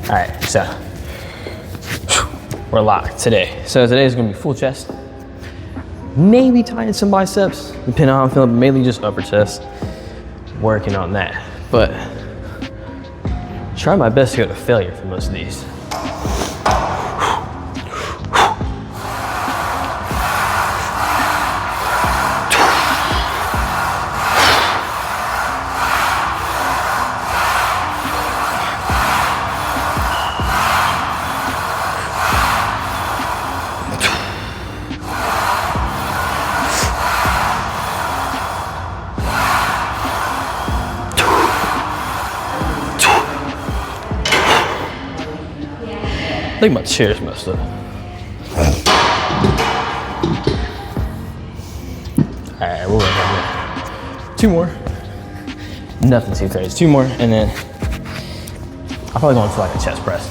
All right, so we're locked today. So today is gonna be full chest, maybe tying some biceps, depending on how I'm feeling, but mainly just upper chest, working on that. But try my best to go to failure for most of these. I think my chair's messed up. Alright, we'll work on that. 2 more. Nothing too crazy. 2 more, and then I'll probably go into like a chest press.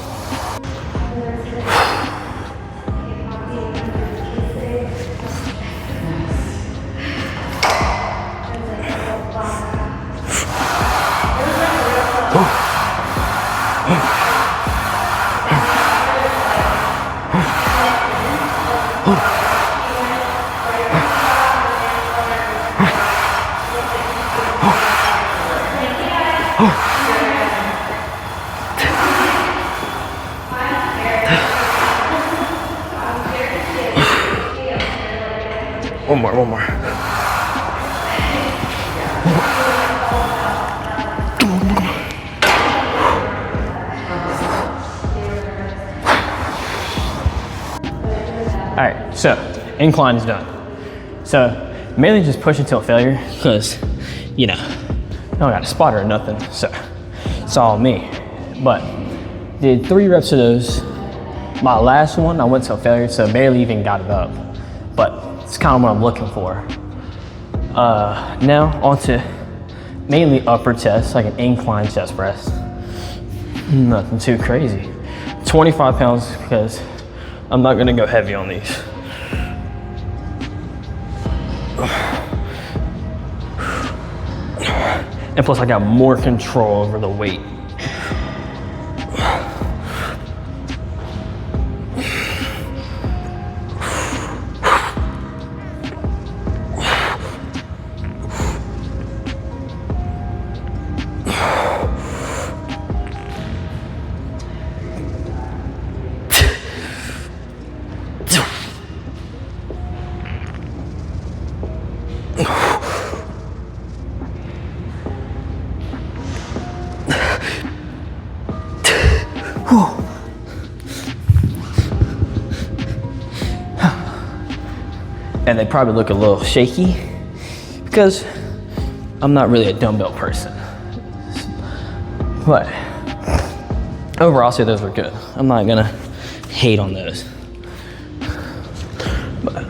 One more. All right, so incline is done. So mainly just push until failure, because you know, I don't got a spotter or nothing, so it's all me. But did 3 reps of those. My last one, I went till failure, so barely even got it up. But it's kind of what I'm looking for. Now onto mainly upper chest, like an incline chest press. Nothing too crazy. 25 pounds, because I'm not gonna go heavy on these. And plus I got more control over the weight. And they probably look a little shaky because I'm not really a dumbbell person. But overall, I'll say those were good. I'm not gonna hate on those. But,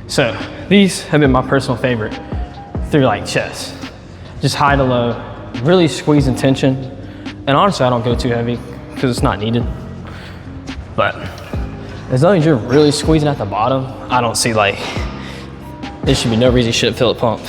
so these have been my personal favorite through like chest. Just high to low, really squeezing tension. And honestly, I don't go too heavy because it's not needed. But as long as you're really squeezing at the bottom, I don't see like, there should be no reason you shouldn't feel it pump.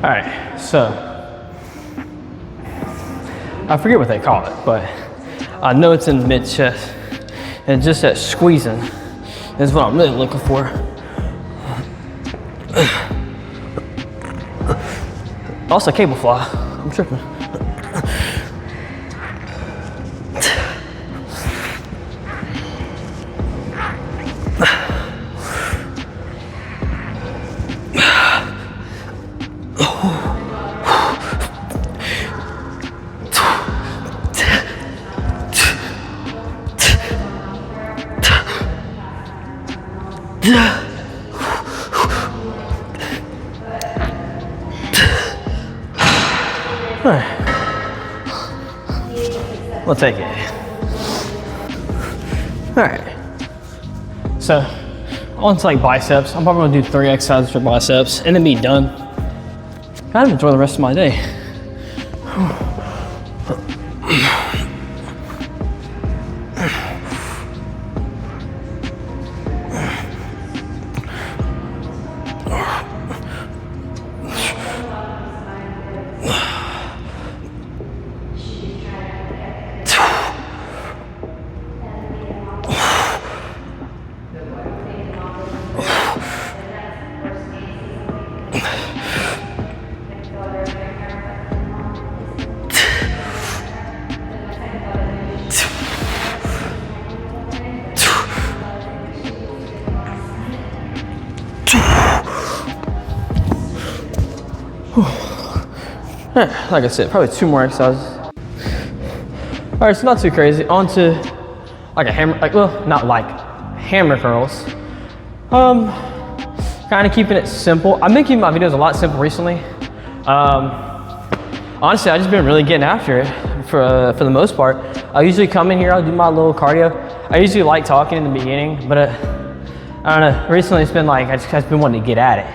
All right, so I forget what they call it, but I know it's in the mid chest, and just that squeezing is what I'm really looking for. Also, cable fly. I'm tripping. Alright. We'll take it. Alright. So, on to like biceps. I'm probably gonna do 3 exercises for biceps and then be done. Kind of enjoy the rest of my day. Like I said, probably 2 more exercises. All right, so not too crazy. On to like a hammer, not like hammer curls. Kind of keeping it simple. I've been keeping my videos a lot simple recently. Honestly, I've just been really getting after it for the most part. I usually come in here, I'll do my little cardio. I usually like talking in the beginning, but I don't know, recently it's been like, I just been wanting to get at it.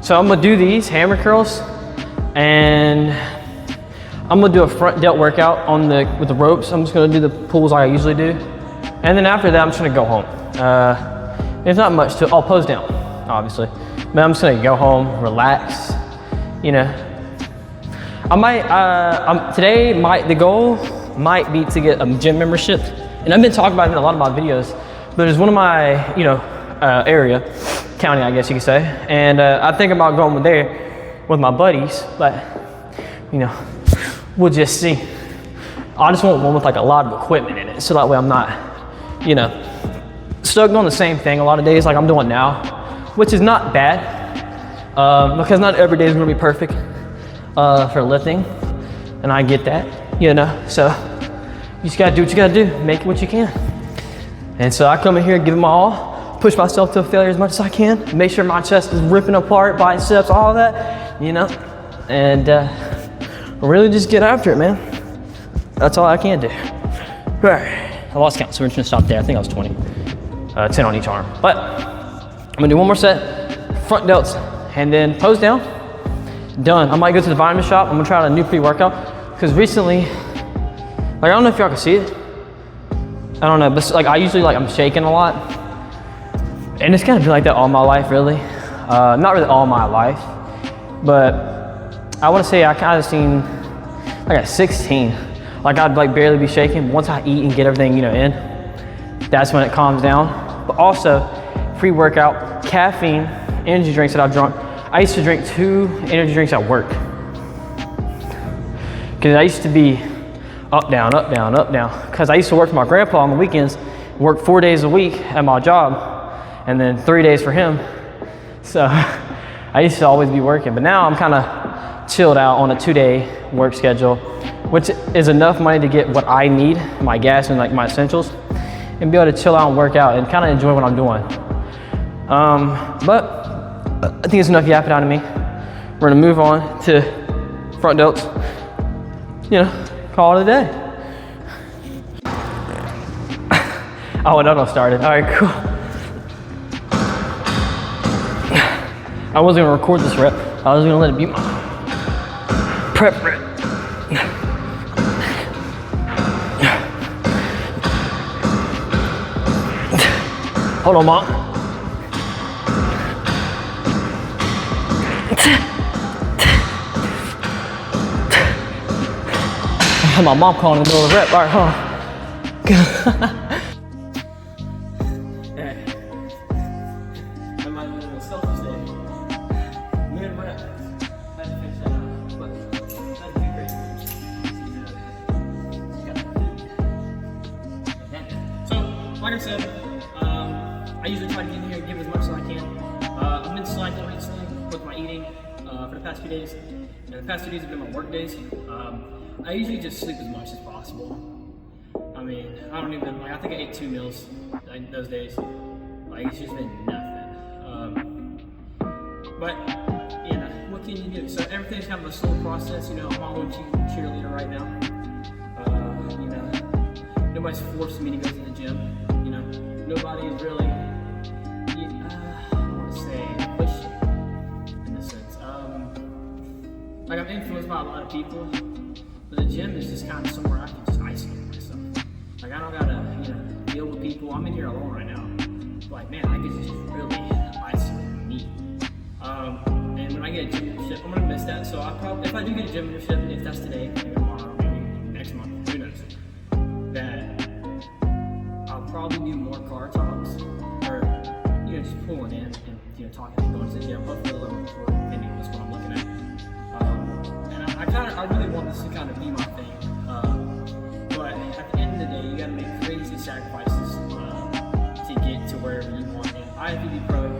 So I'm gonna do these hammer curls, and I'm gonna do a front delt workout with the ropes. I'm just gonna do the pulls like I usually do. And then after that, I'm just gonna go home. There's not much to, I'll pose down, obviously. But I'm just gonna go home, relax, you know. I might, the goal might be to get a gym membership. And I've been talking about it in a lot of my videos, but there's one of my, county, I guess you could say. And I think about going there with my buddies, but we'll just see. I just want one with like a lot of equipment in it, so that way I'm not, stuck on the same thing a lot of days like I'm doing now, which is not bad, because not every day is gonna be perfect for lifting, and I get that, so you just gotta do what you gotta do, make it what you can. And so I come in here, give it my all, push myself to a failure as much as I can, make sure my chest is ripping apart, biceps, all that, and really just get after it, man. That's all I can do. All right, I lost count, so we're just gonna stop there. I think I was 20, 10 on each arm. But I'm gonna do one more set, front delts, and then pose down, done. I might go to the vitamin shop. I'm gonna try out a new pre-workout, because recently, I don't know if y'all can see it. I don't know, but I usually I'm shaking a lot. And it's kind of been like that all my life, really. Not really all my life, but I want to say I kind of seen, at 16, I'd barely be shaking. Once I eat and get everything, in, that's when it calms down. But also, pre-workout, caffeine, energy drinks that I've drunk. I used to drink 2 energy drinks at work. Because I used to be up, down, up, down, up, down. Because I used to work for my grandpa on the weekends, work 4 days a week at my job, and then 3 days for him. So I used to always be working, but now I'm kind of chilled out on a 2-day work schedule, which is enough money to get what I need, my gas and my essentials, and be able to chill out and work out and kind of enjoy what I'm doing. But I think it's enough yapping out of me. We're gonna move on to front delts, call it a day. Oh, another started, all right, cool. I wasn't gonna record this rep. I was gonna let it be my prep rep. Hold on, Mom. I had my mom calling in the middle of the rep. All right, hold on. Like I said, I usually try to get in here and give as much as I can. I've been slacking recently with my eating for the past few days. The past 2 days have been my work days. I usually just sleep as much as possible. I mean, I don't even, like, I think I ate 2 meals like, those days. Like, it's just been nothing. But, you know, what can you do? So everything's kind of a slow process. You know, I'm my own cheerleader right now. You know, nobody's forcing me to go to the gym. You know, nobody is really, I want to say, pushing in a sense. Like, I'm influenced by a lot of people, but the gym is just kind of somewhere I can just isolate myself. Like, I don't gotta, you know, deal with people. I'm in here alone right now. Like, man, I could just really isolate me. And when I get a gym membership, I'm gonna miss that. So I probably, if I do get a gym membership, if that's today, maybe tomorrow, maybe next month, who knows, that I'll probably do more car talks, or, you know, just pulling in and, you know, talking and going to the gym. Hopefully a little bit more opinion is what I'm looking at. And I really want this to kind of be my thing. But at the end of the day, you gotta make crazy sacrifices to get to wherever you want. And I have to be pro.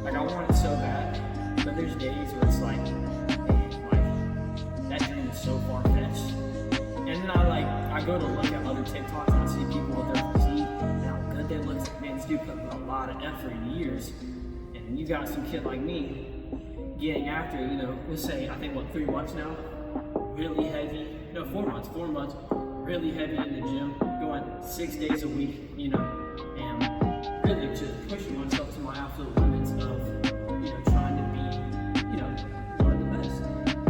Like, I want it so bad, but there's days where it's like, man, like, that dream is so far-fetched. And then I go to look at other TikToks and I see people with their physique and how good they look. Like, man, this dude put in a lot of effort in years. And you got some kid like me getting after, you know, let's say, I think, 3 months now? Really heavy, no, 4 months, really heavy in the gym, going 6 days a week, you know, and really just pushing myself to my absolute limits of, you know, trying to be, you know, one of the best,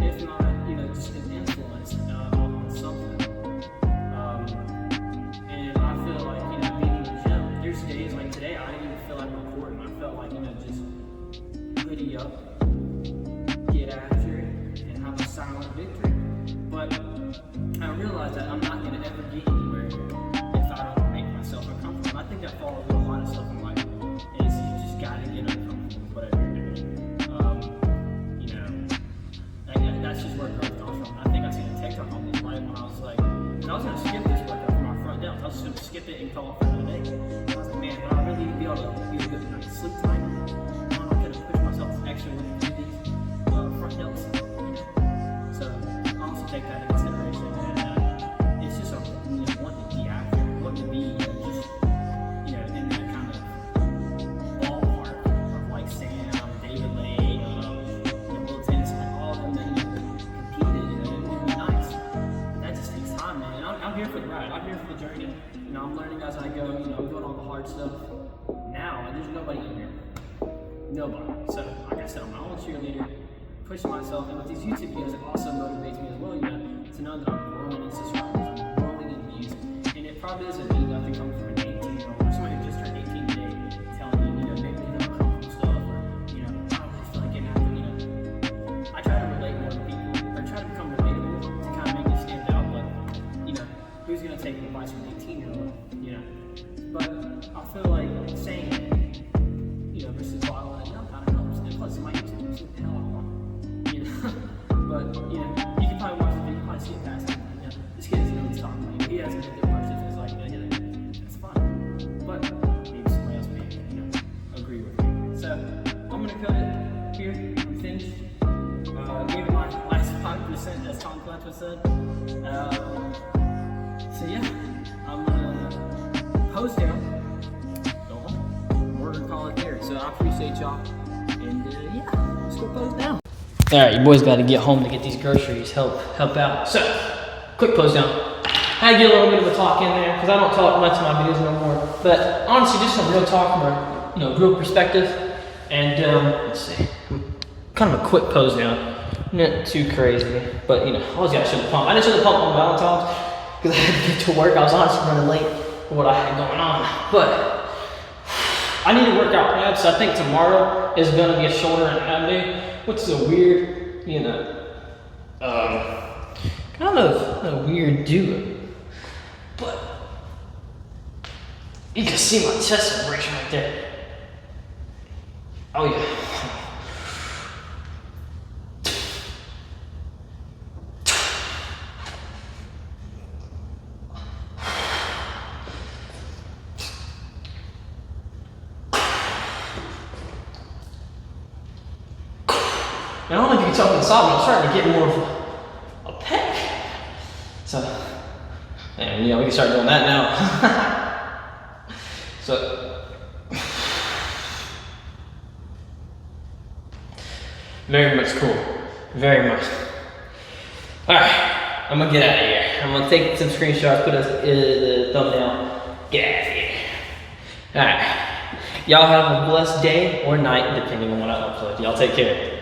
if not, you know, just an influence on something. And I feel like, you know, being in the gym, there's days like today, I didn't even feel like recording. I felt like, you know, just hoodie up, get after it, and have a silent victory. But I realized that I'm not going to ever get anywhere if I don't make myself uncomfortable. And I think that follows with a lot of stuff in life. Is you just got to get uncomfortable with whatever you're doing. You know, that's just where growth comes from. I think I seen a TikTok on this live when I was like, and I was going to skip this workout for my front delts. I was just going to skip it and call it for the day. I was like, man, would I really be able to get a good night's sleep tonight? I'm not going to push myself extra when I do these front delts. So I also take that into consideration, and it's just a, you know, wanting to be active, wanting to be, you know, just, you know, in that kind of ballpark of like Sam, David Lay, you know, Will Tennis, like all of them that, you know, competed, you know, it'd be nice. But that just takes time, man. And I'm here for the ride. I'm here for the journey. You know, I'm learning as I go. You know, I'm doing all the hard stuff now, and there's nobody in here. Nobody. So, like I said, I'm my own cheerleader, pushing myself, and with these YouTube videos, it also motivates me as well, you know, to know that I'm growing in subscribers, I'm growing in views, and it probably doesn't mean nothing coming from an 18-year-old or somebody who just turned 18 today, telling you, you know, maybe you know, uncomfortable stuff, or, you know, I don't really feel like getting after, you know. I try to relate more to people, or try to become relatable to kind of make me stand out, but, you know, who's going to take advice from an 18-year-old, you know? But I feel like saying it, you know, versus bottling it down kind of helps, and plus, my YouTube is the hell I want. But, you know, you can probably watch the video, you might see it past it. You know, this kid isn't really talking about you. He hasn't been doing much of this, like, you know, that's fine. But maybe somebody else may, you know, agree with me. So, I'm going to cut it here. I'm finished. Gave it my last 5%, as Tom Clancy said. So, yeah, I'm going to post down. Go home. We're going to call it there. So, I appreciate y'all. And, yeah, let's go post down. All right, your boy's got to get home to get these groceries, help out. So, quick close down. I had to get a little bit of a talk in there because I don't talk much in my videos no more. But honestly, just some real talk from a, you know, real perspective. And let's see, kind of a quick close down. Not too crazy, but you know, I always got to show the pump. I didn't show the pump on Valentine's because I had to get to work. I was honestly running late for what I had going on, but I need to work out abs. So I think tomorrow is going to be a shoulder and ab day. Which is a weird, you know, kind of a weird duo. But you can see my chest separation right there. Oh yeah. I don't know if you can tell from the side, but I'm starting to get more of a pec. So, man, you know, we can start doing that now. So, very much cool, very much. All right, I'm gonna get out of here. I'm gonna take some screenshots, put the thumbnail, get out of here. All right, y'all have a blessed day or night, depending on when I upload. Y'all take care.